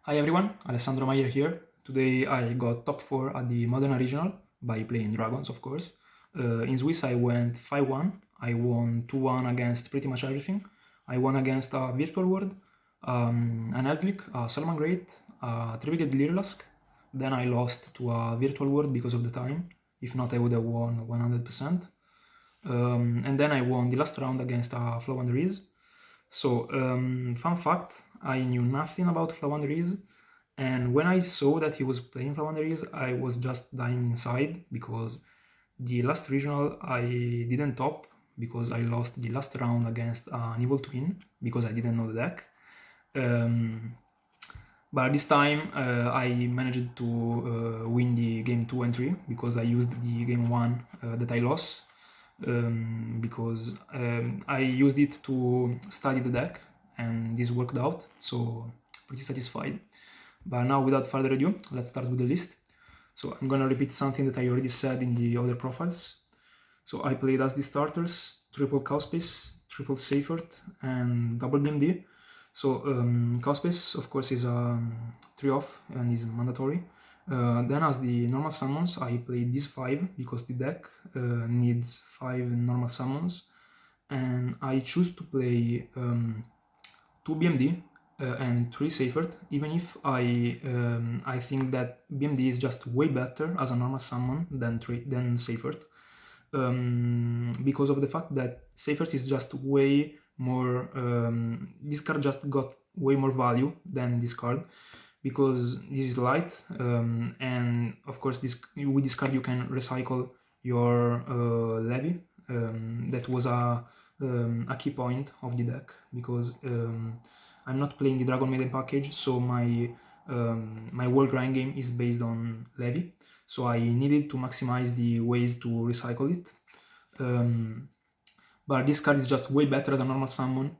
Hi everyone, Alessandro Mayer here. Today I got top 4 at the Modena Regional by playing Dragons, of course. In Swiss I went 5-1, I won 2-1 against pretty much everything. I won against a Virtual World, an Eldritch, a Salamangreat, a Three-Winged Lyrlask. Then I lost to a Virtual World because of the time. If not, I would have won 100%. And then I won the last round against a Flawandreeze. So, fun fact, I knew nothing about Flawandreeze, and when I saw that he was playing Flawandreeze, I was just dying inside, because the last regional I didn't top, because I lost the last round against an Evil Twin, because I didn't know the deck. But this time I managed to win the game 2 and 3, because I used the game 1 that I lost. Because I used it to study the deck, and this worked out, so pretty satisfied. But now, without further ado, let's start with the list. So I'm gonna repeat something that I already said in the other profiles. So I played as the starters, triple Cowspace, triple Seifert, and double BMD. So Cowspace, of course, is a 3-off and is mandatory. Then as the normal summons, I played these 5 because the deck needs 5 normal summons, and I choose to play 2 BMD and 3 Seifert, even if I think that BMD is just way better as a normal summon than Seifert, because of the fact that Seifert is just way more, this card just got way more value than this card, because this is light, and of course with this card you can recycle your levy. That was a key point of the deck, because I'm not playing the Dragon Maiden package, so my whole grind game is based on levy, so I needed to maximize the ways to recycle it. But this card is just way better as a normal summon,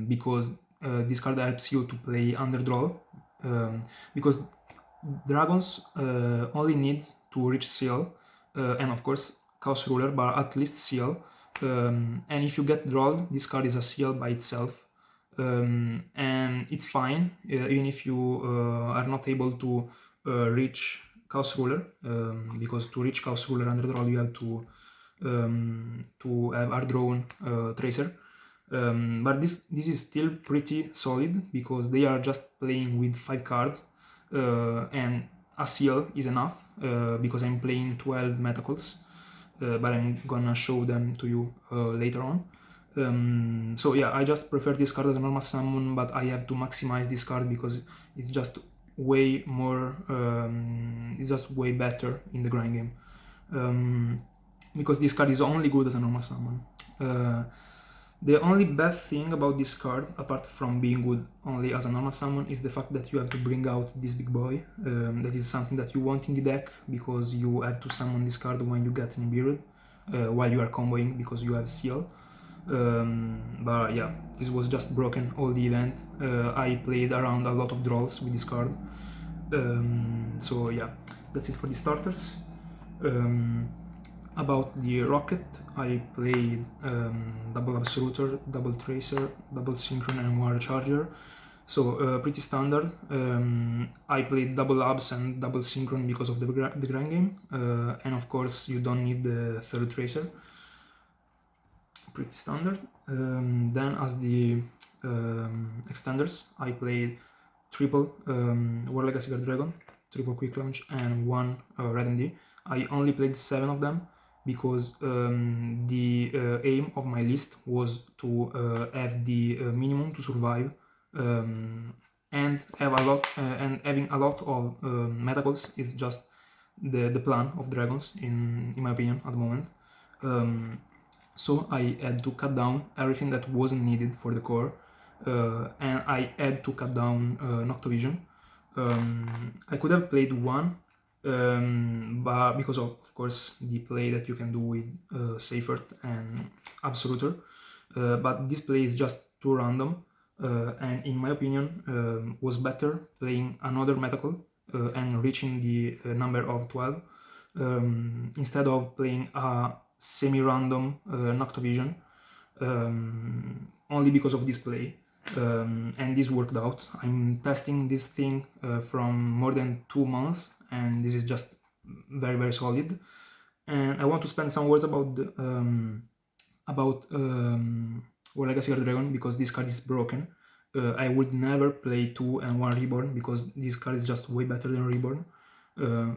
because this card helps you to play underdraw, because dragons only needs to reach seal, and of course Chaos Ruler, but at least seal, and if you get drawn, this card is a seal by itself, and it's fine even if you are not able to reach Chaos Ruler, because to reach Chaos Ruler underdraw you have to have Ardrone Tracer. But this is still pretty solid, because they are just playing with 5 cards, and a seal is enough, because I'm playing 12 Metacools, but I'm gonna show them to you later on. So yeah, I just prefer this card as a normal summon, but I have to maximize this card because it's just way more, it's just way better in the grind game, because this card is only good as a normal summon. The only bad thing about this card, apart from being good only as a normal summon, is the fact that you have to bring out this big boy. That is something that you want in the deck, because you have to summon this card when you get Nibiru, while you are comboing, because you have Seal. But yeah, this was just broken all the event. I played around a lot of draws with this card. So yeah, that's it for the starters. About the Rocket, I played double Absolutor, double Tracer, double Synchron, and one Recharger. So pretty standard. I played double Abs and double Synchron because of the grind game, and of course you don't need the third Tracer. Pretty standard. Then as the extenders, I played triple War Legacy Guard Dragon, triple Quick Launch, and 1 Red MD. I only played 7 of them, because the aim of my list was to have the minimum to survive, and have a lot, and having a lot of Metacools is just the plan of Dragons, in my opinion, at the moment. So I had to cut down everything that wasn't needed for the core, and I had to cut down Noctovision. I could have played 1, but because of course the play that you can do with Seifert and Absolutor, but this play is just too random, and in my opinion was better playing another Metacool and reaching the number of 12, instead of playing a semi-random Noctovision, only because of this play. and this worked out. I'm testing this thing from more than 2 months, and this is just very, very solid. And I want to spend some words about War Legacy Guard Dragon, because this card is broken. I would never play 2 and 1 Reborn, because this card is just way better than Reborn.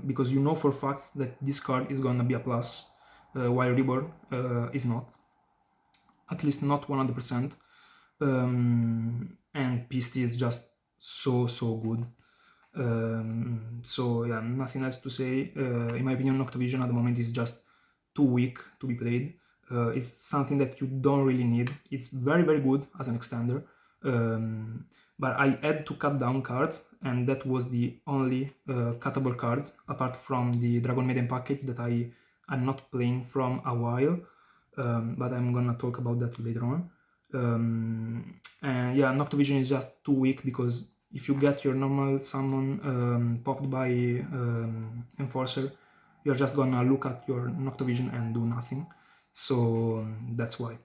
Because you know for facts that this card is gonna be a plus, while Reborn is not. At least not 100%. And PST is just so good. So yeah, nothing else to say. In my opinion, Noctovision at the moment is just too weak to be played. It's something that you don't really need. It's very, very good as an extender, but I had to cut down cards, and that was the only cuttable cards, apart from the Dragon Maiden package that I'm not playing from a while, but I'm gonna talk about that later on. And yeah, Noctovision is just too weak, because if you get your normal summon popped by Enforcer, you're just gonna look at your Noctovision and do nothing. So that's why.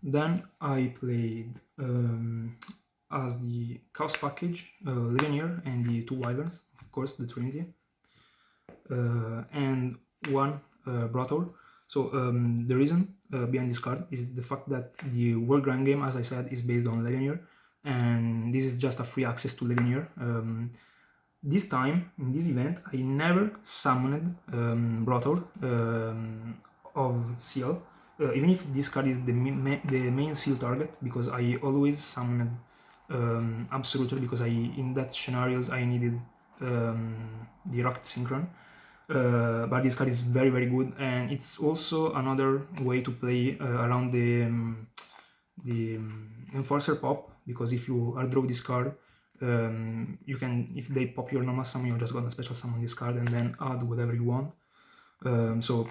Then I played as the Chaos package, Linear and the 2 Wyverns, of course, the Trinity, and 1 Brothor. So the reason behind this card is the fact that the World Grand Game, as I said, is based on Linear, and this is just a free access to Linear. This time, in this event, I never summoned Brothor of Seal, even if this card is the main Seal target, because I always summoned Absolutor, because in that scenarios I needed the Rocket Synchron. But this card is very, very good, and it's also another way to play around the Enforcer pop, because if you draw this card, you can, if they pop your normal summon, you're just gonna special summon this card and then add whatever you want. So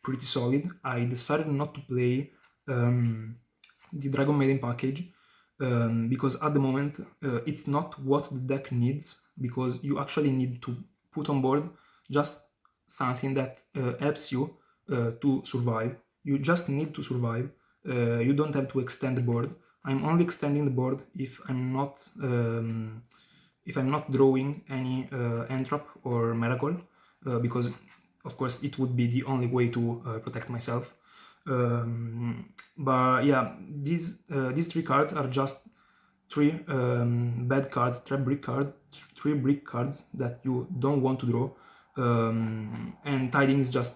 pretty solid. I decided not to play the Dragon Maiden package, because at the moment it's not what the deck needs, because you actually need to put on board just something that helps you to survive. You just need to survive. You don't have to extend the board. I'm only extending the board if I'm not drawing any Entrap or Miracle, because of course it would be the only way to protect myself. But yeah, these 3 cards are just 3 bad cards, 3 brick cards that you don't want to draw, and Tiding is just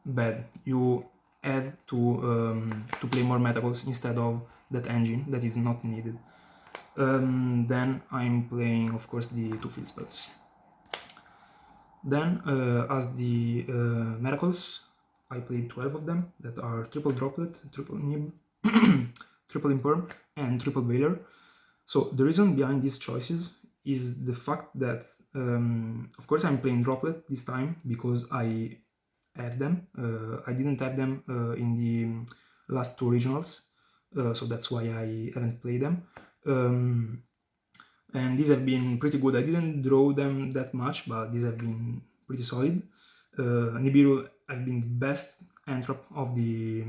bad. You add to play more Metacalls instead of that engine that is not needed. Then I'm playing, of course, the 2 field spells. Then, as the Miracles, I played 12 of them, that are Triple Droplet, Triple Nib, Triple Imperm, and Triple Veiler. So the reason behind these choices is the fact that, of course, I'm playing Droplet this time because I had them. I didn't have them in the last 2 regionals, so that's why I haven't played them. And these have been pretty good. I didn't draw them that much, but these have been pretty solid. Nibiru have been the best Entrap of the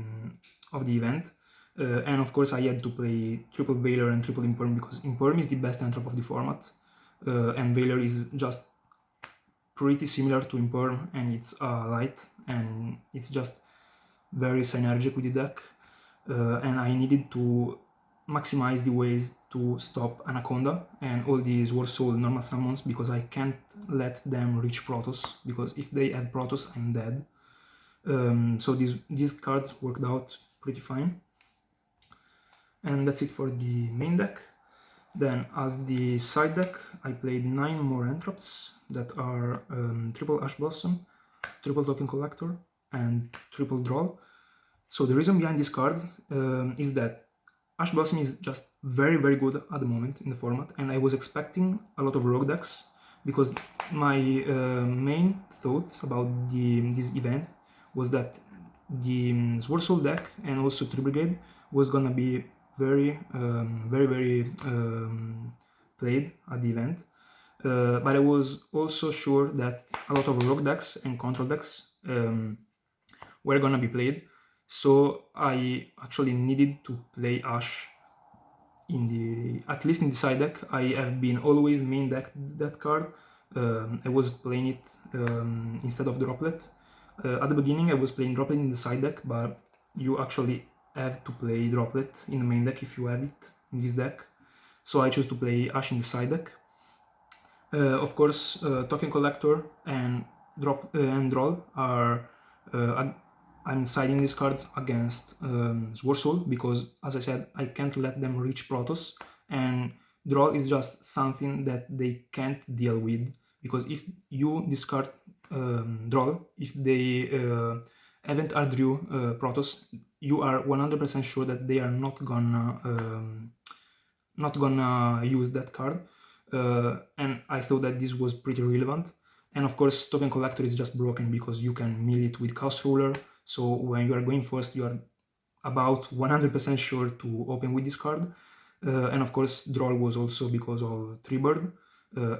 event, and of course I had to play Triple Veiler and Triple Imperm because Imperm is the best Entrap of the format, and Veiler is just pretty similar to Imperm, and it's light, and it's just very synergic with the deck, and I needed to maximize the ways to stop Anaconda and all these War Soul normal summons, because I can't let them reach Protoss, because if they add Protoss, I'm dead. So these cards worked out pretty fine. And that's it for the main deck. Then as the side deck, I played 9 more Entraps that are Triple Ash Blossom, Triple Token Collector, and Triple Draw. So the reason behind these cards is that Ash Blossom is just very, very good at the moment in the format, and I was expecting a lot of rogue decks, because my main thoughts about this event was that the Sword Soul deck and also Tree Brigade was gonna be very played at the event, but I was also sure that a lot of rogue decks and control decks were gonna be played. So I actually needed to play Ash, at least in the side deck, I have been always main deck that card. I was playing it instead of Droplet. At the beginning I was playing Droplet in the side deck, but you actually have to play Droplet in the main deck if you have it in this deck. So I chose to play Ash in the side deck. Of course, Token Collector and Droll are... I'm siding these cards against Sword Soul because, as I said, I can't let them reach Protoss, and Droll is just something that they can't deal with, because if you discard Droll, if they haven't Ardrew Protoss, you are 100% sure that they are not gonna use that card, and I thought that this was pretty relevant. And of course, Token Collector is just broken because you can mill it with Chaos Ruler, so when you are going first, you are about 100% sure to open with this card. And of course, Droll was also because of Treebird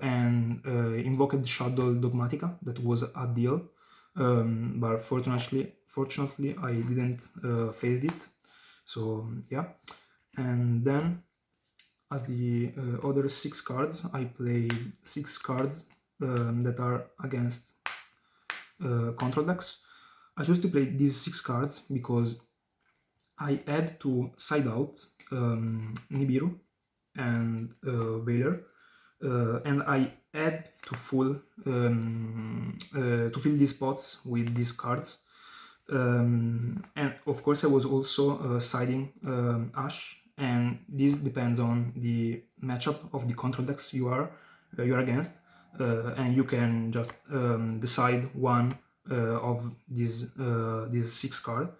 and Invoked Shadow Dogmatica, that was a deal, but fortunately I didn't face it. So yeah, and then as the other 6 cards, I played 6 cards that are against control decks. I chose to play these 6 cards because I had to side out Nibiru and Veiler, and I had to fill these spots with these cards. And of course I was also siding Ash, and this depends on the matchup of the control decks you are against, and you can just decide one of these 6 cards.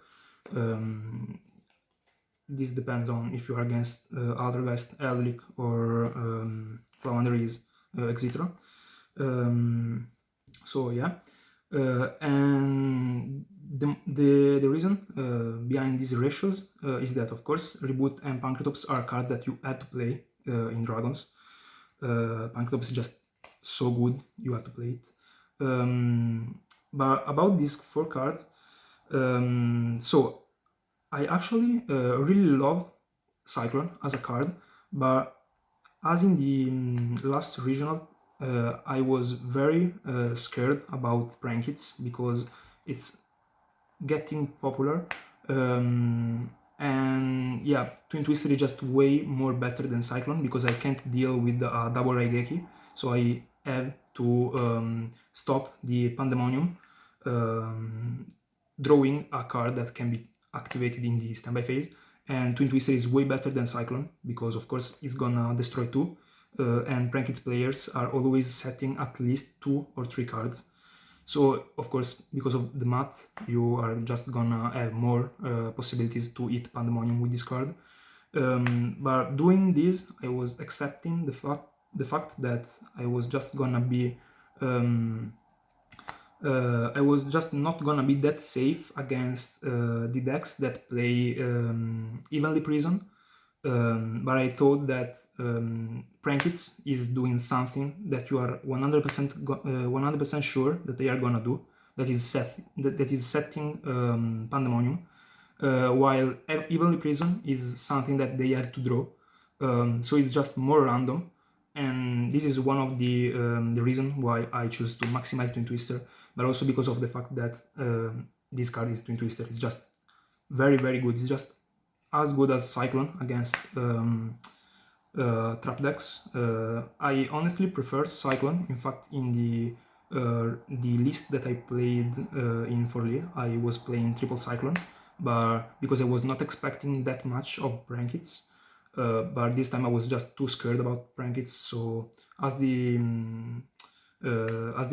This depends on if you are against Altergeist, Eldritch, or Flounderies, etc. So yeah, and the reason behind these ratios is that, of course, Reboot and Pancratops are cards that you had to play in Dragons. Pancratops is just so good, you have to play it. But about these 4 cards, so I actually really love Cyclone as a card, but as in the last regional, I was very scared about Prankits because it's getting popular, and yeah, Twin Twister is just way more better than Cyclone because I can't deal with the double Raigeki, so I have to stop the Pandemonium, drawing a card that can be activated in the standby phase. And Twin Twister is way better than Cyclone because, of course, it's gonna destroy 2, and Prankits players are always setting at least 2 or 3 cards. So, of course, because of the math, you are just gonna have more possibilities to hit Pandemonium with this card. But doing this, I was accepting the fact that I was just gonna be I was just not gonna be that safe against the decks that play Evenly Prison, but I thought that Prankits is doing something that you are 100% sure that they are gonna do, that is setting Pandemonium, while Evenly Prison is something that they have to draw, so it's just more random. And this is one of the reason why I choose to maximize Twin Twister, but also because of the fact that this card is Twin Twister. It's just very, very good. It's just as good as Cyclone against trap decks. I honestly prefer Cyclone. In fact, in the list that I played in Forli, I was playing triple Cyclone, but because I was not expecting that much of Prankits. But this time I was just too scared about Prankits, so as the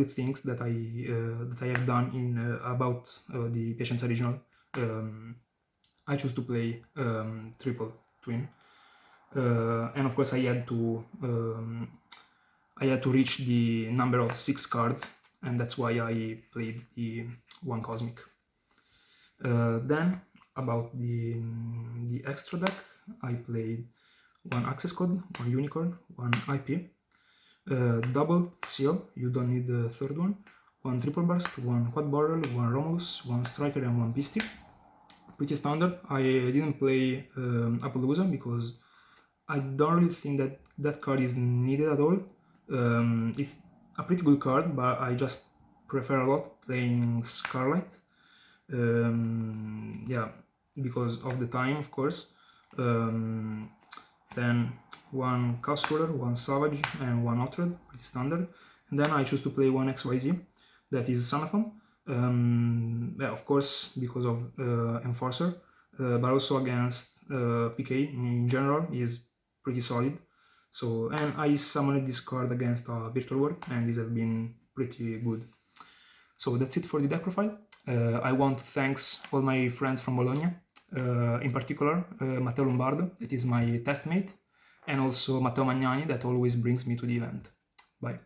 things that I have done in about the Patience Original, I chose to play triple twin, and of course I had to reach the number of 6 cards, and that's why I played the 1 Cosmic. Then about the extra deck, I played 1 Access Code, 1 Unicorn, 1 IP, double Seal, you don't need the third one, 1 Triple Burst, 1 Quad Barrel, 1 Romulus, 1 Striker, and 1 Pisty. Pretty standard. I didn't play Appaloosa because I don't really think that that card is needed at all. It's a pretty good card, but I just prefer a lot playing Scarlet. Yeah, because of the time, of course. Then one Chaos Ruler, one Savage, and one Outrad, pretty standard. And then I choose to play one XYZ, that is Sanaphon. Yeah, of course, because of Enforcer, but also against PK in general is pretty solid. So, and I summoned this card against a Virtual War, and these have been pretty good. So that's it for the deck profile. I want to thank all my friends from Bologna, in particular Matteo Lombardo, that is my testmate, and also Matteo Magnani, that always brings me to the event. Bye.